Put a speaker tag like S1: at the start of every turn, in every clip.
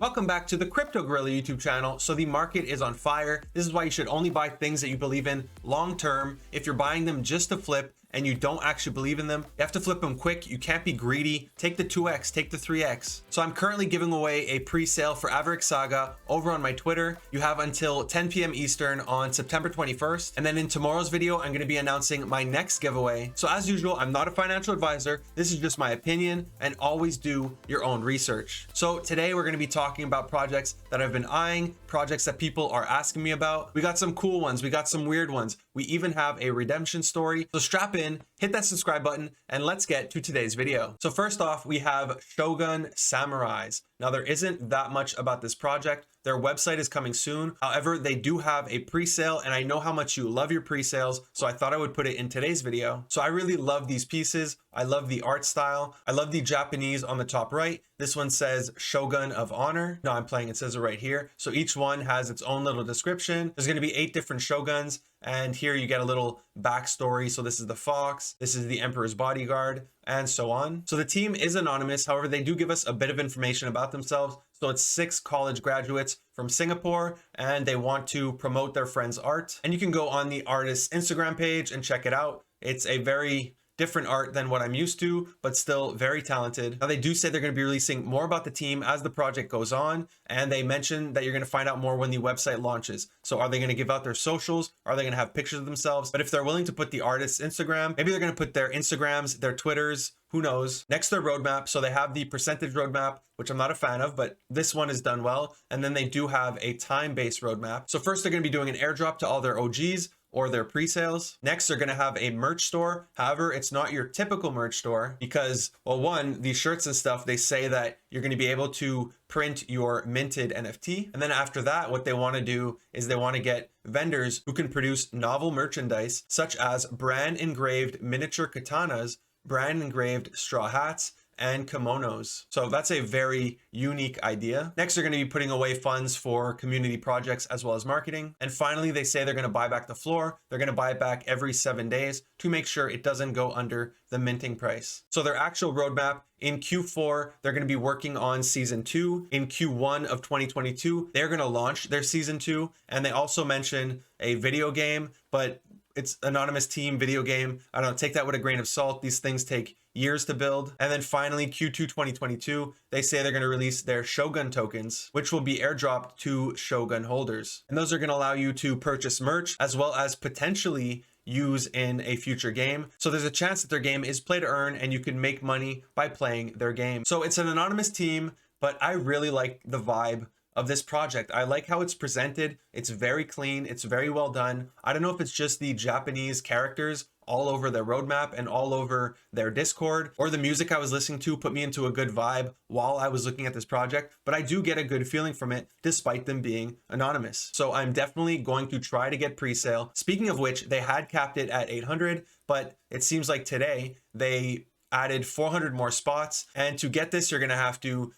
S1: Welcome back to the Crypto Gorilla YouTube channel. So the market is on fire. This is why you should only buy things that you believe in long term. If you're buying them just to flip and you don't actually believe in them, you have to flip them quick. You can't be greedy. Take the 2x, take the 3x. So I'm currently giving away a pre-sale for Averick Saga over on my Twitter. You have until 10 p.m. Eastern on September 21st. And then in tomorrow's video, I'm going to be announcing my next giveaway. So as usual, I'm not a financial advisor. This is just my opinion, and always do your own research. So today we're going to be talking about projects that I've been eyeing, projects that people are asking me about. We got some cool ones. We got some weird ones. We even have a redemption story. So strap in, hit that subscribe button, and let's get to today's video. So first off, we have Shogun Samurais. Now there isn't that much about this project. Their website is coming soon. However, they do have a pre-sale, and I know how much you love your pre-sales, so I thought I would put it in today's video. So I really love these pieces. I love the art style. I love the Japanese on the top right. This one says Shogun of Honor. No, I'm playing, it says it right here. So each one has its own little description. There's going to be 8 different shoguns, and here you get a little backstory. So this is the fox, this is the emperor's bodyguard, and so on. So the team is anonymous. However, they do give us a bit of information about themselves. So it's 6 college graduates from Singapore, and they want to promote their friend's art. And you can go on the artist's Instagram page and check it out. It's a very different art than what I'm used to, but still very talented. Now they do say they're going to be releasing more about the team as the project goes on, and they mentioned that you're going to find out more when the website launches. So are they going to give out their socials? Are they going to have pictures of themselves? But if they're willing to put the artist's Instagram, maybe they're going to put their Instagrams, their Twitters, who knows. Next, their roadmap. So they have the percentage roadmap, which I'm not a fan of, but this one is done well. And then they do have a time-based roadmap. So first, they're going to be doing an airdrop to all their OGs or their pre-sales. Next, they're going to have a merch store. However, it's not your typical merch store because, well, one, these shirts and stuff, they say that you're going to be able to print your minted NFT. And then after that, what they want to do is they want to get vendors who can produce novel merchandise, such as brand engraved miniature katanas, brand engraved straw hats, and kimonos. So that's a very unique idea. Next, they're going to be putting away funds for community projects as well as marketing. And finally, they say they're going to buy back the floor. They're going to buy it back every 7 days to make sure it doesn't go under the minting price. So their actual roadmap: in Q4, they're going to be working on season 2. In Q1 of 2022, they're going to launch their season 2. And they also mention a video game, but it's anonymous team video game. I don't know, take that with a grain of salt. These things take years to build. And then finally, Q2 2022, they say they're going to release their Shogun tokens, which will be airdropped to Shogun holders. And those are going to allow you to purchase merch as well as potentially use in a future game. So there's a chance that their game is play to earn and you can make money by playing their game. So it's an anonymous team, but I really like the vibe of this project. I like how it's presented. It's very clean. It's very well done. I don't know if it's just the Japanese characters all over their roadmap and all over their Discord, or the music I was listening to put me into a good vibe while I was looking at this project, but I do get a good feeling from it despite them being anonymous. So I'm definitely going to try to get pre-sale. Speaking of which, they had capped it at 800, but it seems like today they added 400 more spots. And to get this, you're going to have to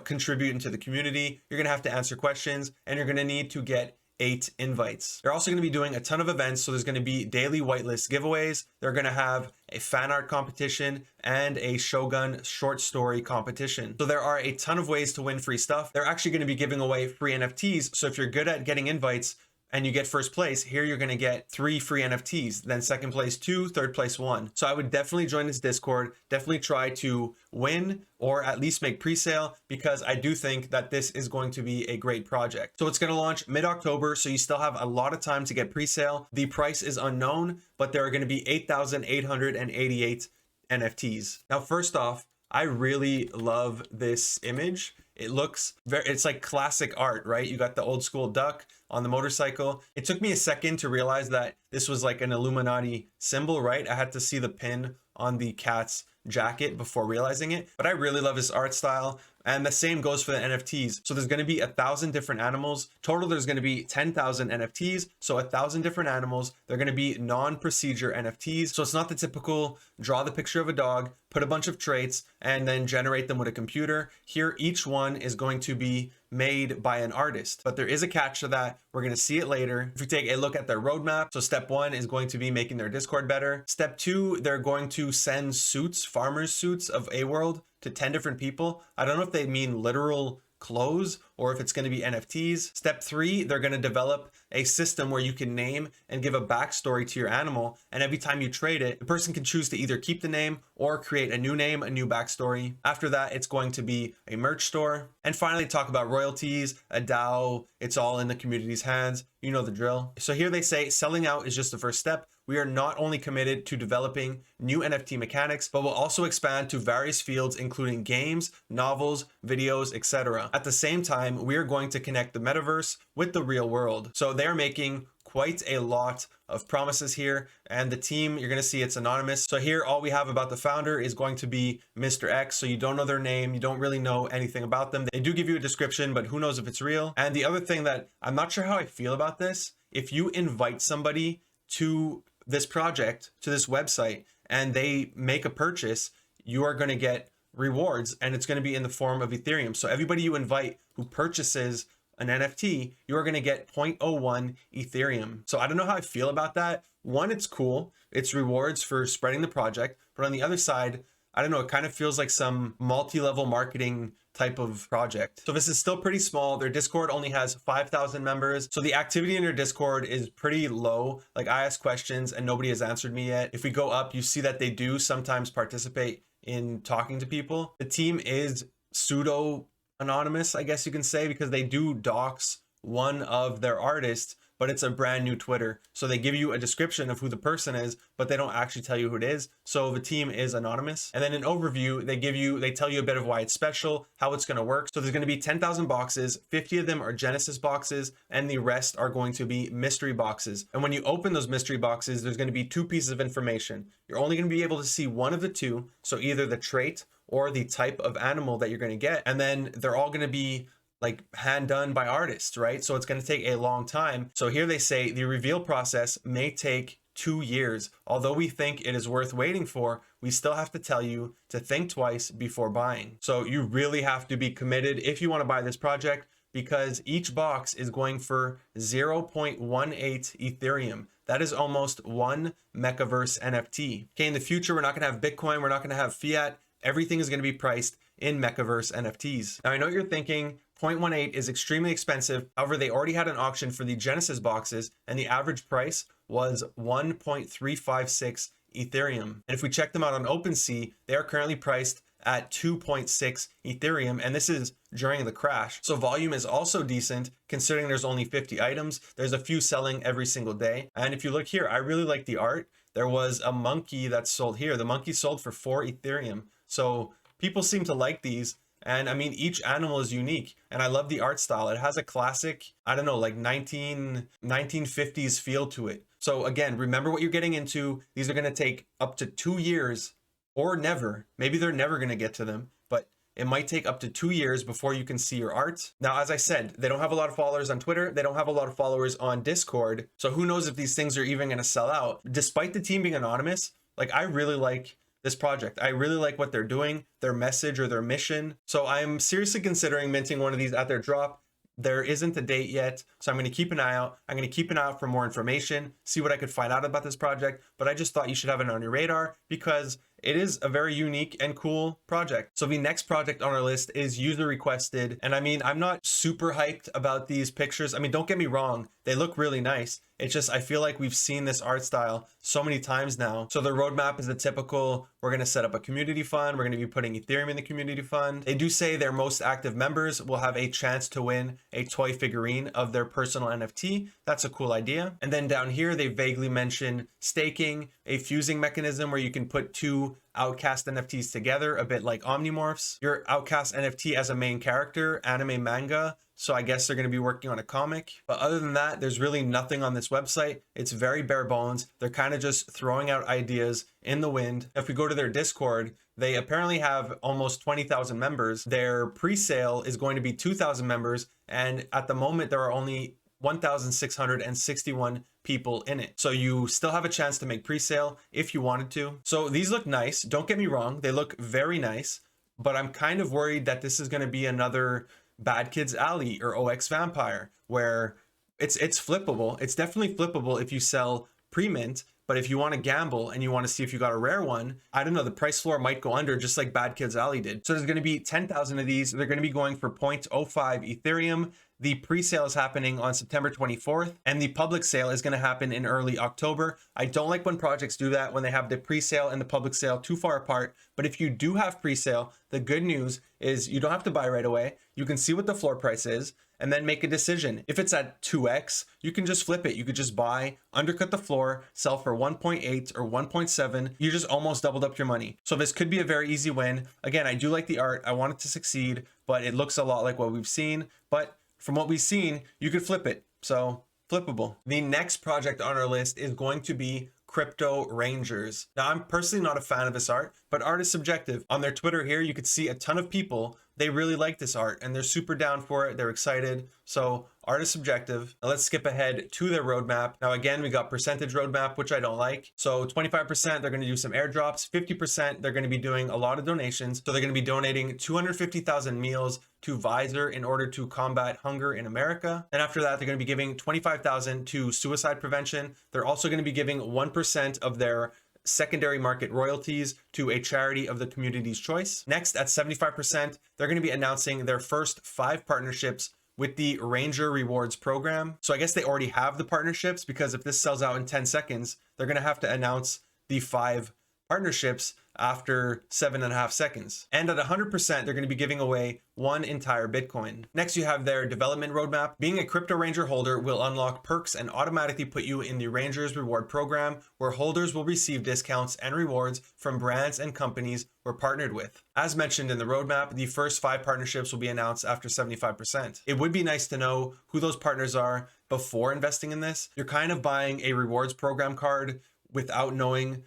S1: contribute into the community. You're going to have to answer questions, and you're going to need to get 8 invites. They're also going to be doing a ton of events. So there's going to be daily whitelist giveaways. They're going to have a fan art competition and a Shogun short story competition. So there are a ton of ways to win free stuff. They're actually going to be giving away free NFTs. So if you're good at getting invites and you get first place, here you're going to get 3 free NFTs, then second place 2, third place 1. So I would definitely join this Discord, definitely try to win or at least make pre-sale, because I do think that this is going to be a great project. So it's going to launch mid-October, so you still have a lot of time to get pre-sale. The price is unknown, but there are going to be 8,888 NFTs. Now, first off, I really love this image. It looks it's like classic art, right? You got the old school duck on the motorcycle. It took me a second to realize that this was like an Illuminati symbol, right? I had to see the pin on the cat's jacket before realizing it, but I really love his art style. And the same goes for the NFTs. So there's going to be 1,000 different animals. Total, there's going to be 10,000 NFTs. So 1,000 different animals. They're going to be non-procedure NFTs. So it's not the typical draw the picture of a dog, put a bunch of traits, and then generate them with a computer. Here, each one is going to be made by an artist, but there is a catch to that. We're going to see it later. If we take a look at their roadmap, so step 1 is going to be making their Discord better. Step 2, they're going to send suits, farmers suits of Aworld to 10 different people. I don't know if they mean literal clothes or if it's going to be NFTs. Step 3, they're going to develop a system where you can name and give a backstory to your animal, and every time you trade it, the person can choose to either keep the name or create a new name, a new backstory. After that, it's going to be a merch store. And finally, talk about royalties, a DAO. It's all in the community's hands. You know the drill. So here they say selling out is just the first step. We are not only committed to developing new NFT mechanics, but will also expand to various fields, including games, novels, videos, etc. At the same time, we are going to connect the metaverse with the real world. So they're making quite a lot of promises here, and the team, you're going to see it's anonymous. So here, all we have about the founder is going to be Mr. X. So you don't know their name. You don't really know anything about them. They do give you a description, but who knows if it's real. And the other thing that I'm not sure how I feel about this, if you invite somebody to this project, to this website, and they make a purchase, you are going to get rewards, and it's going to be in the form of Ethereum. So everybody you invite who purchases an NFT, you are going to get 0.01 Ethereum. So I don't know how I feel about that. One, it's cool. It's rewards for spreading the project. But on the other side, I don't know, it kind of feels like some multi-level marketing type of project. So this is still pretty small. Their Discord only has 5,000 members. So the activity in their Discord is pretty low. Like, I asked questions and nobody has answered me yet. If we go up, you see that they do sometimes participate in talking to people. The team is pseudo anonymous, I guess you can say, because they do dox one of their artists, but it's a brand new Twitter. So they give you a description of who the person is, but they don't actually tell you who it is. So the team is anonymous. And then an overview, they tell you a bit of why it's special, how it's going to work. So there's going to be 10,000 boxes, 50 of them are Genesis boxes, and the rest are going to be mystery boxes. And when you open those mystery boxes, there's going to be 2 pieces of information. You're only going to be able to see one of the 2. So either the trait or the type of animal that you're going to get. And then they're all going to be like hand done by artists, right? So it's going to take a long time. So here they say the reveal process may take 2 years. Although we think it is worth waiting for, we still have to tell you to think twice before buying. So you really have to be committed if you want to buy this project, because each box is going for 0.18 Ethereum. That is almost 1 Mechaverse NFT. Okay, in the future, we're not going to have Bitcoin. We're not going to have fiat. Everything is going to be priced in Mechaverse NFTs. Now, I know what you're thinking, 0.18 is extremely expensive. However, they already had an auction for the Genesis boxes, and the average price was 1.356 Ethereum. And if we check them out on OpenSea, they are currently priced at 2.6 Ethereum, and this is during the crash. So volume is also decent, considering there's only 50 items. There's a few selling every single day. And if you look here, I really like the art. There was a monkey that sold here. The monkey sold for 4 Ethereum. So people seem to like these. And I mean, each animal is unique, and I love the art style. It has a classic, I don't know, like 1950s feel to it. So again, remember what you're getting into. These are going to take up to 2 years or never. Maybe they're never going to get to them, but it might take up to 2 years before you can see your art. Now, as I said, they don't have a lot of followers on Twitter. They don't have a lot of followers on Discord. So who knows if these things are even going to sell out. Despite the team being anonymous, like, I really like this project. I really like what they're doing, their message or their mission. So I'm seriously considering minting one of these at their drop. There isn't a date yet, so I'm going to keep an eye out. I'm going to keep an eye out for more information, see what I could find out about this project. But I just thought you should have it on your radar because it is a very unique and cool project. So the next project on our list is user requested. And I mean, I'm not super hyped about these pictures. I mean, don't get me wrong. They look really nice. It's just, I feel like we've seen this art style so many times now. So the roadmap is the typical, we're going to set up a community fund. We're going to be putting Ethereum in the community fund. They do say their most active members will have a chance to win a toy figurine of their personal NFT. That's a cool idea. And then down here, they vaguely mention staking, a fusing mechanism where you can put 2 Outcast NFTs together, a bit like Omnimorphs. Your Outcast NFT as a main character, anime manga. So I guess they're going to be working on a comic. But other than that, there's really nothing on this website. It's very bare bones. They're kind of just throwing out ideas in the wind. If we go to their Discord, they apparently have almost 20,000 members. Their pre-sale is going to be 2,000 members. And at the moment, there are only 1,661 people in it. So you still have a chance to make pre-sale if you wanted to. So these look nice. Don't get me wrong. They look very nice, but I'm kind of worried that this is going to be another Bad Kids Alley or OX Vampire, where it's flippable. It's definitely flippable if you sell pre-mint, But if you want to gamble and you want to see if you got a rare one, I don't know, the price floor might go under, just like Bad Kids Alley did. So there's going to be 10,000 of these. They're going to be going for 0.05 Ethereum. The pre-sale is happening on September 24th, and the public sale is going to happen in early October. I don't like when projects do that, when they have the pre-sale and the public sale too far apart. But if you do have pre-sale, the good news is you don't have to buy right away. You can see what the floor price is and then make a decision. If it's at 2x, you can just flip it. You could just buy, undercut the floor, sell for 1.8 or 1.7. You just almost doubled up your money. So this could be a very easy win. Again, I do like the art. I want it to succeed, but it looks a lot like what we've seen. But from what we've seen, you could flip it. So flippable. The next project on our list is going to be Crypto Rangers. Now, I'm personally not a fan of this art, but art is subjective. On their Twitter here, you could see a ton of people, they really like this art and they're super down for it. They're excited. So art is subjective. Now let's skip ahead to their roadmap. Now, again, we got percentage roadmap, which I don't like. So 25%, they're going to do some airdrops. 50%, they're going to be doing a lot of donations. So they're going to be donating 250,000 meals to Visor in order to combat hunger in America. And after that, they're going to be giving 25,000 to suicide prevention. They're also going to be giving 1% of their secondary market royalties to a charity of the community's choice. Next, at 75%, they're going to be announcing their first 5 partnerships with the Ranger Rewards program. So I guess they already have the partnerships, because if this sells out in 10 seconds, they're going to have to announce the 5 partnerships after 7.5 seconds. And at 100%, they're going to be giving away 1 entire Bitcoin. Next, you have their development roadmap. Being a Crypto Ranger holder will unlock perks and automatically put you in the Rangers Reward program, where holders will receive discounts and rewards from brands and companies we're partnered with. As mentioned in the roadmap, the first 5 partnerships will be announced after 75%. It would be nice to know who those partners are before investing in this. You're kind of buying a rewards program card without knowing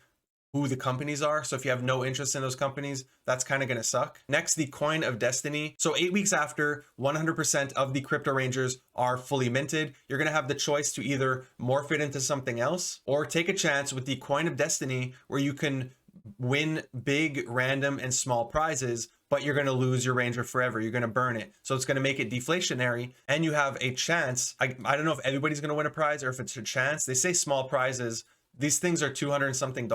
S1: who the companies are. So if you have no interest in those companies, that's kind of going to suck. Next, the Coin of Destiny. So 8 weeks after 100% of the Crypto Rangers are fully minted, you're going to have the choice to either morph it into something else or take a chance with the Coin of Destiny, where you can win big, random, and small prizes, but you're going to lose your Ranger forever. You're going to burn it. So it's going to make it deflationary, and you have a chance. I don't know if everybody's going to win a prize or if it's a chance. They say small prizes. These things are $200 and something.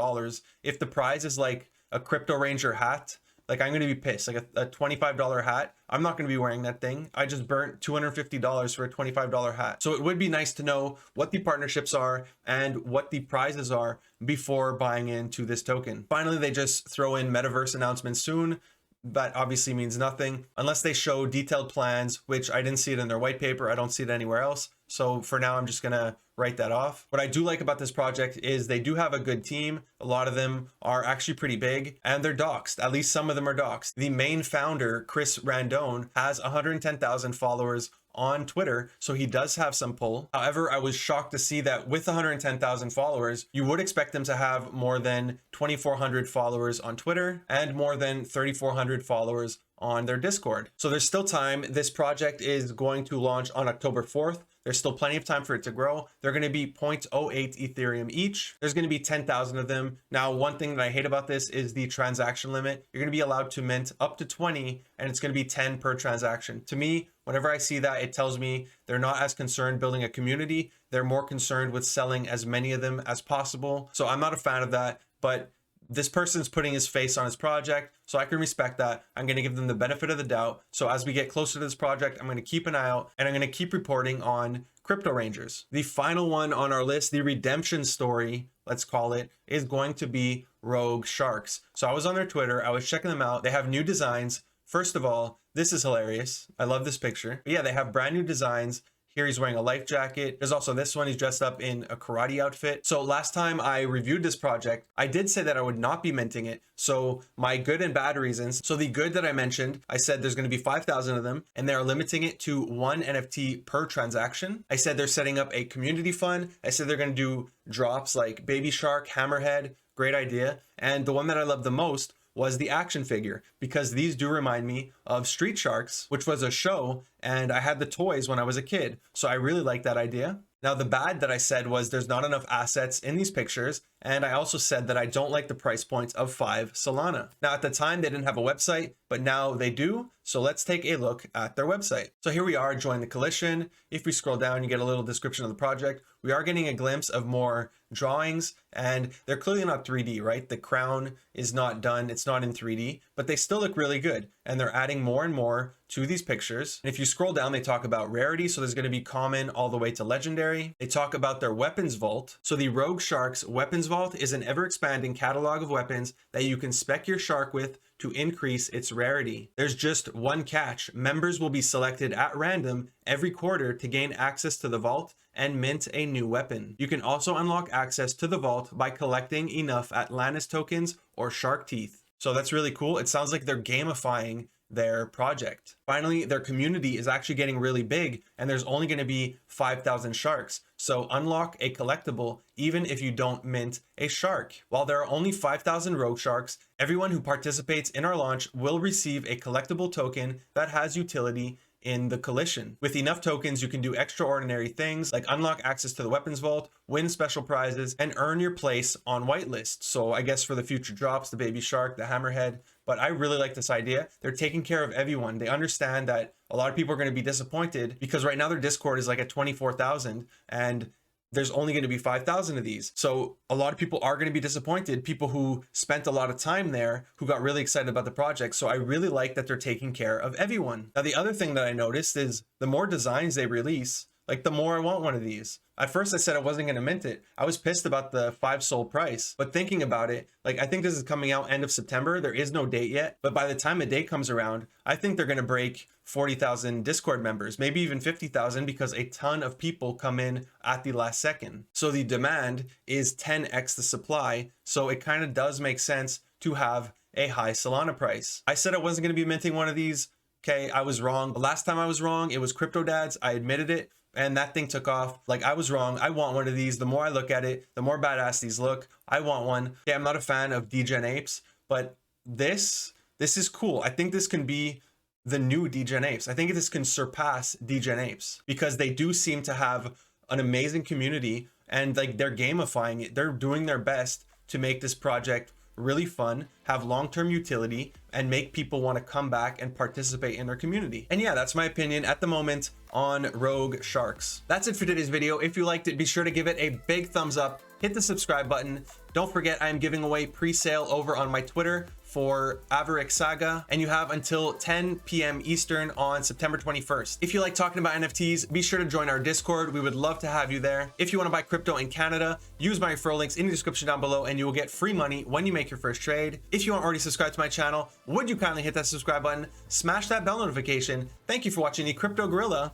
S1: If the prize is like a Crypto Ranger hat, like I'm going to be pissed. Like a $25 hat, I'm not going to be wearing that thing. I just burnt $250 for a $25 hat. So it would be nice to know what the partnerships are and what the prizes are before buying into this token. Finally, they just throw in Metaverse announcements soon. That obviously means nothing unless they show detailed plans, which I didn't see it in their white paper. I don't see it anywhere else. So for now, I'm just going to write that off. What I do like about this project is they do have a good team. A lot of them are actually pretty big, and they're doxed. At least some of them are doxed. The main founder, Chris Randone, has 110,000 followers on Twitter, so he does have some pull. However, I was shocked to see that with 110,000 followers, you would expect them to have more than 2,400 followers on Twitter and more than 3,400 followers on their Discord. So there's still time. This project is going to launch on October 4th. There's still plenty of time for it to grow. They're going to be 0.08 Ethereum each. There's going to be 10,000 of them. Now, one thing that I hate about this is the transaction limit. You're going to be allowed to mint up to 20, and it's going to be 10 per transaction. To me, whenever I see that, it tells me they're not as concerned building a community. They're more concerned with selling as many of them as possible. So I'm not a fan of that, but this person's putting his face on his project, so I can respect that. I'm going to give them the benefit of the doubt. So as we get closer to this project, I'm going to keep an eye out, and I'm going to keep reporting on Crypto Rangers. The final one on our list, the redemption story, let's call it, is going to be Rogue Sharks. So I was on their Twitter. I was checking them out. They have new designs. First of all, this is hilarious. I love this picture. But yeah, they have brand new designs. Here he's wearing a life jacket. There's also this one. He's dressed up in a karate outfit. So last time I reviewed this project, I did say that I would not be minting it. So my good and bad reasons. So the good that I mentioned, I said there's going to be 5,000 of them, and they're limiting it to 1 NFT per transaction. I said they're setting up a community fund. I said they're going to do drops like Baby Shark, Hammerhead. Great idea. And the one that I love the most was the action figure, because these do remind me of Street Sharks, which was a show, and I had the toys when I was a kid. So I really like that idea. Now, the bad that I said was there's not enough assets in these pictures. And I also said that I don't like the price points of 5 Solana. Now, at the time, they didn't have a website, but now they do. So let's take a look at their website. So here we are, join the coalition. If we scroll down, you get a little description of the project. We are getting a glimpse of more drawings, and they're clearly not 3D, right? The crown is not done. It's not in 3D, but they still look really good. And they're adding more and more to these pictures. And if you scroll down, they talk about rarity. So there's going to be common all the way to legendary. They talk about their weapons vault. So the Rogue Shark's weapons vault is an ever expanding catalog of weapons that you can spec your shark with to increase its rarity. There's just one catch. Members will be selected at random every quarter to gain access to the vault and mint a new weapon. You can also unlock access to the vault by collecting enough Atlantis tokens or shark teeth. So that's really cool. It sounds like they're gamifying their project. Finally, their community is actually getting really big, and there's only going to be 5,000 sharks. So unlock a collectible even if you don't mint a shark. While there are only 5,000 rogue sharks, everyone who participates in our launch will receive a collectible token that has utility in the coalition. With enough tokens, you can do extraordinary things like unlock access to the weapons vault, win special prizes, and earn your place on whitelist. So I guess for the future drops, the baby shark, the hammerhead. But I really like this idea. They're taking care of everyone. They understand that a lot of people are going to be disappointed because right now their Discord is like at 24,000 and there's only going to be 5,000 of these. So a lot of people are going to be disappointed, people who spent a lot of time there, who got really excited about the project. So I really like that they're taking care of everyone. Now, the other thing that I noticed is the more designs they release, like the more I want one of these. At first I said I wasn't going to mint it. I was pissed about the 5 sol price, but thinking about it, like I think this is coming out end of September. There is no date yet, but by the time a date comes around, I think they're going to break 40,000 Discord members, maybe even 50,000, because a ton of people come in at the last second. So the demand is 10x the supply. So it kind of does make sense to have a high Solana price. I said I wasn't going to be minting one of these. Okay, I was wrong. The last time I was wrong, it was Crypto Dads. I admitted it. And that thing took off. Like, I was wrong. I want one of these. The more I look at it, the more badass these look. I want one. Okay, I'm not a fan of Degen Apes, but this is cool. I think this can be the new Degen Apes. I think this can surpass Degen Apes because they do seem to have an amazing community and like they're gamifying it. They're doing their best to make this project really fun, have long-term utility, and make people want to come back and participate in their community. And yeah, that's my opinion at the moment on Rogue Sharks. That's it for today's video. If you liked it, be sure to give it a big thumbs up, hit the subscribe button. Don't forget, I am giving away pre-sale over on my Twitter for Averick Saga, and you have until 10 p.m. Eastern on September 21st. If you like talking about NFTs, be sure to join our Discord. We would love to have you there. If you want to buy crypto in Canada, use my referral links in the description down below, and you will get free money when you make your first trade. If you aren't already subscribed to my channel, would you kindly hit that subscribe button, smash that bell notification. Thank you for watching the Crypto Gorilla.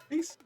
S1: Peace.